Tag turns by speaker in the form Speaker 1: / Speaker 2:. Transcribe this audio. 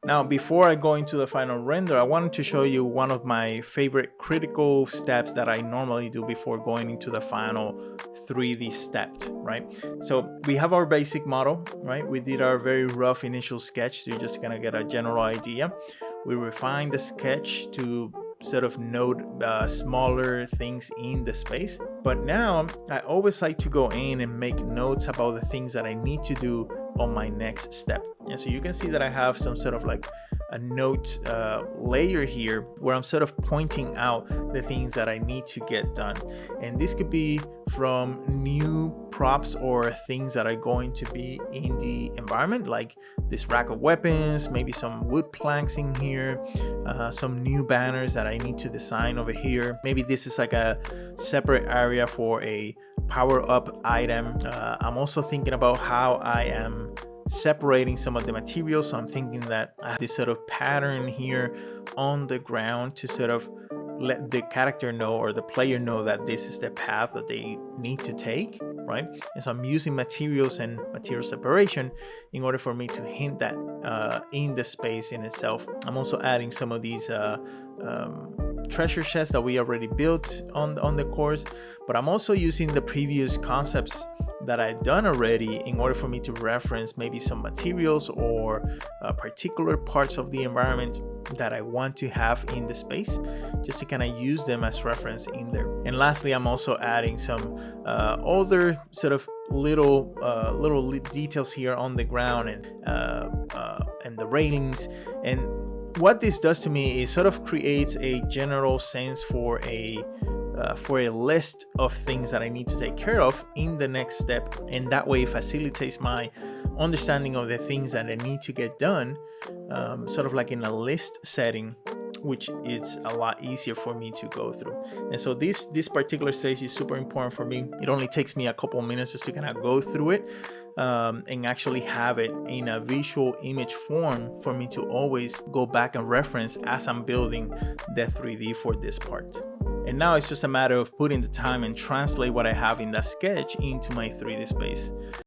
Speaker 1: Now, before I go into the final render, I wanted to show you one of my favorite critical steps that I normally do before going into the final 3D step, right? So we have our basic model, right? We did our very rough initial sketch, so you're just gonna get a general idea. We refined the sketch to sort of note smaller things in the space. But now I always like to go in and make notes about the things that I need to do on my next step. And so you can see that I have some sort of like a note layer here where I'm sort of pointing out the things that I need to get done. And this could be from new props or things that are going to be in the environment, like this rack of weapons, maybe some wood planks in here, some new banners that I need to design over here. Maybe this is like a separate area for a power-up item. I'm also thinking about how I am separating some of the materials. So I'm thinking that I have this sort of pattern here on the ground to sort of let the character know or the player know that this is the path that they need to take, right? And so I'm using materials and material separation in order for me to hint that in the space in itself. I'm also adding some of these treasure chests that we already built on the course, but I'm also using the previous concepts that I've done already in order for me to reference maybe some materials or particular parts of the environment that I want to have in the space, just to kind of use them as reference in there. And lastly, I'm also adding some other sort of little details here on the ground and the railings. And what this does to me is sort of creates a general sense for a list of things that I need to take care of in the next step, and that way facilitates my understanding of the things that I need to get done, sort of like in a list setting, which is a lot easier for me to go through. And so this particular stage is super important for me. It only takes me a couple minutes just to kind of go through it and actually have it in a visual image form for me to always go back and reference as I'm building the 3D for this part. And now it's just a matter of putting the time and translate what I have in that sketch into my 3D space.